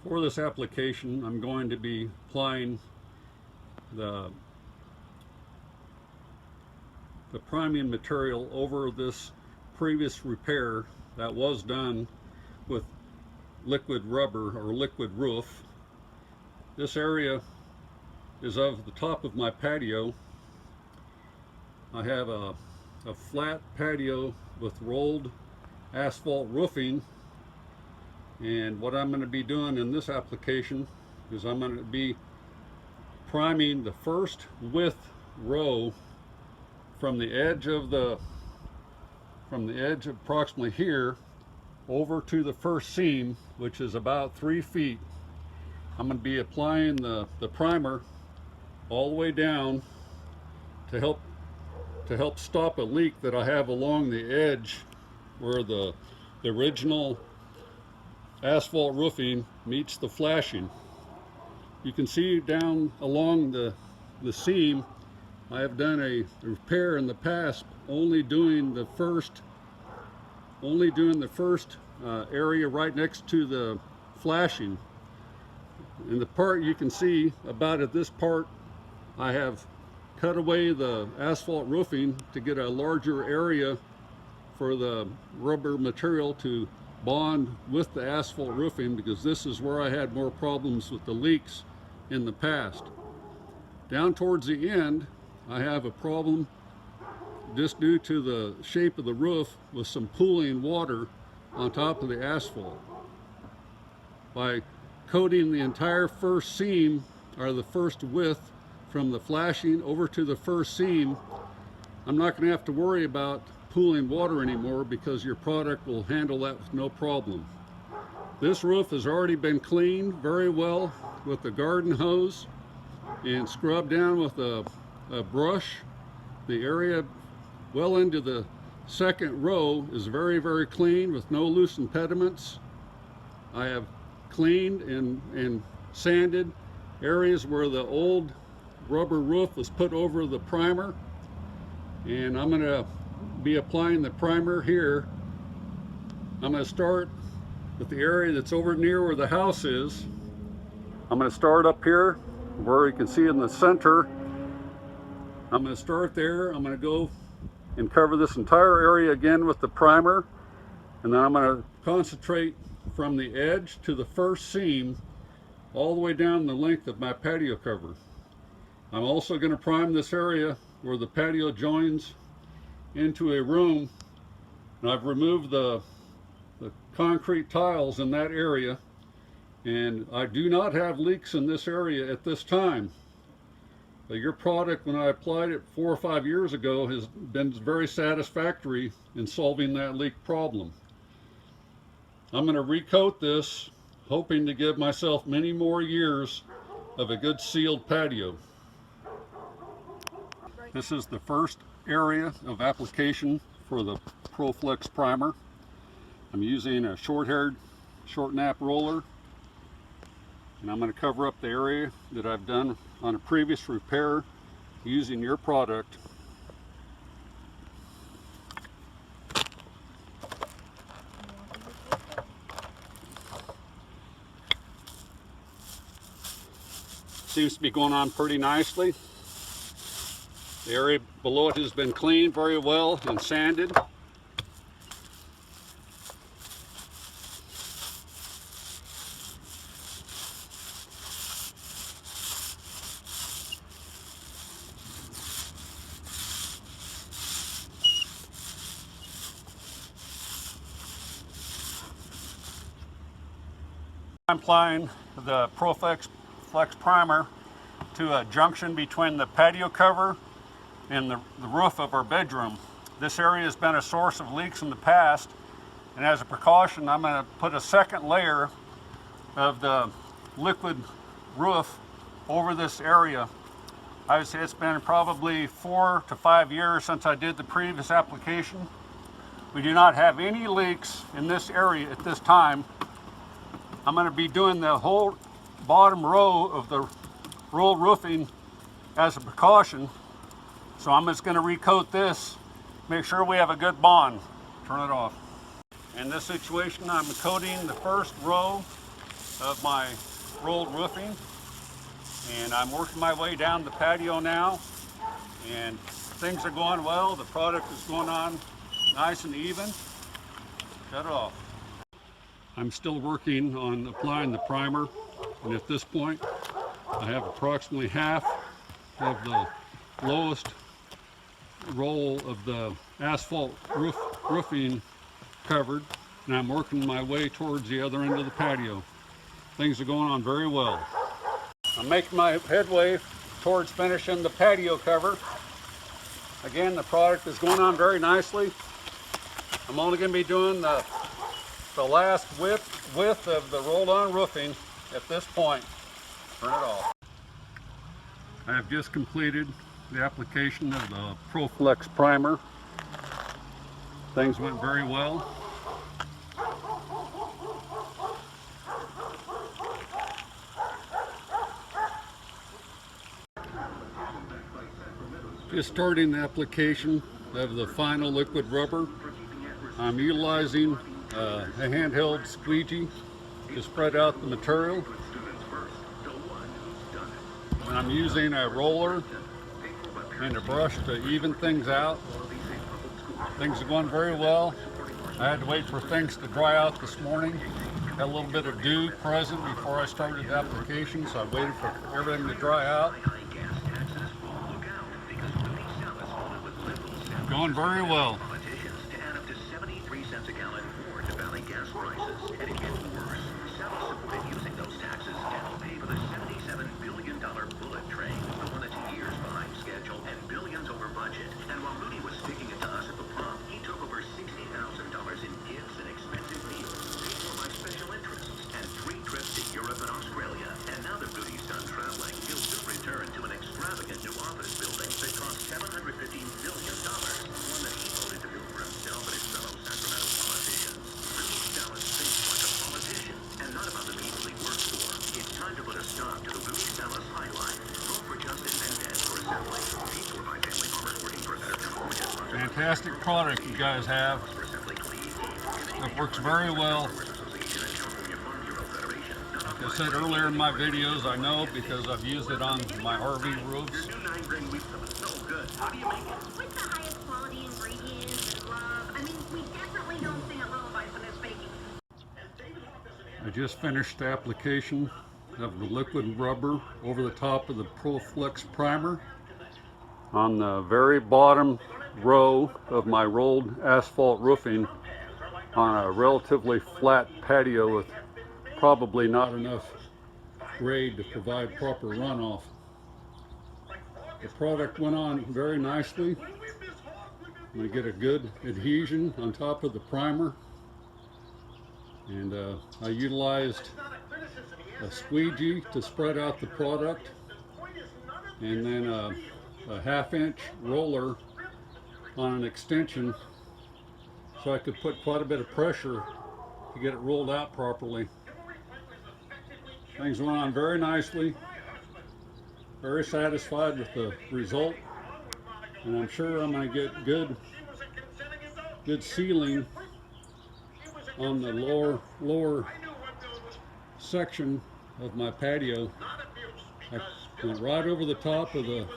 For this application, I'm going to be applying the priming material over this previous repair that was done with liquid rubber or liquid roof. This area is of the top of my patio. I have a flat patio with rolled asphalt roofing, and what I'm going to be doing in this application is I'm going to be priming the first width row from the edge approximately here over to the first seam, which is about 3 feet. I'm going to be applying the primer all the way down to help stop a leak that I have along the edge where the original asphalt roofing meets the flashing. You can see down along the seam, I have done a repair in the past, only doing the first area right next to the flashing. In the part you can see about at this part, I have cut away the asphalt roofing to get a larger area for the rubber material to bond with the asphalt roofing, because this is where I had more problems with the leaks in the past. Down towards the end, I have a problem just due to the shape of the roof with some pooling water on top of the asphalt. By coating the entire first seam, or the first width from the flashing over to the first seam, I'm not going to have to worry about pooling water anymore, because your product will handle that with no problem. This roof has already been cleaned very well with the garden hose and scrubbed down with a brush. The area well into the second row is very, very clean with no loose impediments. I have cleaned and sanded areas where the old rubber roof was put over the primer, and I'm going to be applying the primer here. I'm going to start with the area that's over near where the house is. I'm going to start up here where you can see in the center. I'm going to start there. I'm going to go and cover this entire area again with the primer, and then I'm going to concentrate from the edge to the first seam all the way down the length of my patio cover. I'm also going to prime this area where the patio joins into a room, and I've removed the concrete tiles in that area, and I do not have leaks in this area at this time. Your product, when I applied it 4 or 5 years ago, has been very satisfactory in solving that leak problem. I'm going to recoat this, hoping to give myself many more years of a good sealed patio. This is the first area of application for the ProFlex primer. I'm using a short-haired, short-nap roller, and I'm going to cover up the area that I've done on a previous repair using your product. Seems to be going on pretty nicely. The area below it has been cleaned very well and sanded. I'm applying the ProFlex primer to a junction between the patio cover and the roof of our bedroom. This area has been a source of leaks in the past, and as a precaution, I'm going to put a second layer of the liquid roof over this area. I would say it's been probably 4 to 5 years since I did the previous application. We do not have any leaks in this area at this time. I'm going to be doing the whole bottom row of the roll roofing as a precaution. So I'm just going to recoat this, make sure we have a good bond. Turn it off. In this situation, I'm coating the first row of my rolled roofing, and I'm working my way down the patio now, and things are going well. The product is going on nice and even. Shut it off. I'm still working on applying the primer, and at this point I have approximately half of the lowest roll of the asphalt roofing covered, and I'm working my way towards the other end of the patio. Things are going on very well. I'm making my headway towards finishing the patio cover. Again, the product is going on very nicely. I'm only going to be doing the last width of the rolled-on roofing at this point. Turn it off. I have just completed the application of the ProFlex primer. Things went very well. Just starting the application of the final liquid rubber. I'm utilizing a handheld squeegee to spread out the material. And I'm using a roller and a brush to even things out. Things are going very well. I had to wait for things to dry out this morning. Had a little bit of dew present before I started the application, so I waited for everything to dry out. Going very well. Fantastic product you guys have. It works very well. Like I said earlier in my videos, I know because I've used it on my RV roofs. With the highest quality ingredients and love, I mean, we definitely don't sing a lullaby for this baking. I just finished the application of the liquid rubber over the top of the ProFlex primer on the very bottom row of my rolled asphalt roofing on a relatively flat patio with probably not enough grade to provide proper runoff. The product went on very nicely. I get a good adhesion on top of the primer, and I utilized a squeegee to spread out the product, and then a half-inch roller on an extension so I could put quite a bit of pressure to get it rolled out properly. Things went on very nicely. Very satisfied with the result, and I'm sure I'm going to get good sealing on the lower section of my patio. I went right over the top of the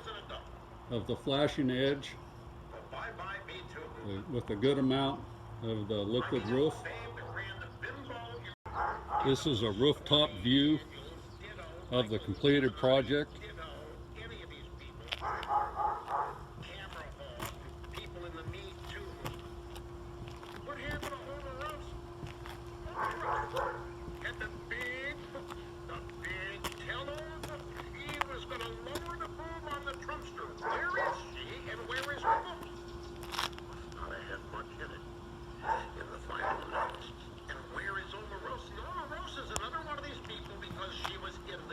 flashing edge with a good amount of the liquid roof. This is a rooftop view of the completed project.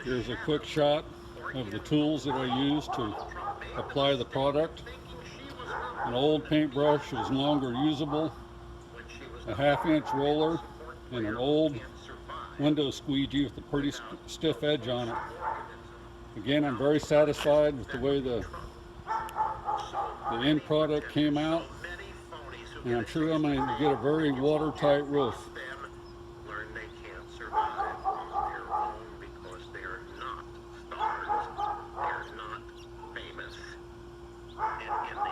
Here's a quick shot of the tools that I used to apply the product. An old paintbrush is no longer usable, a half-inch roller, and an old window squeegee with a pretty stiff edge on it. Again, I'm very satisfied with the way the end product came out, and I'm sure I'm going to get a very watertight roof. in the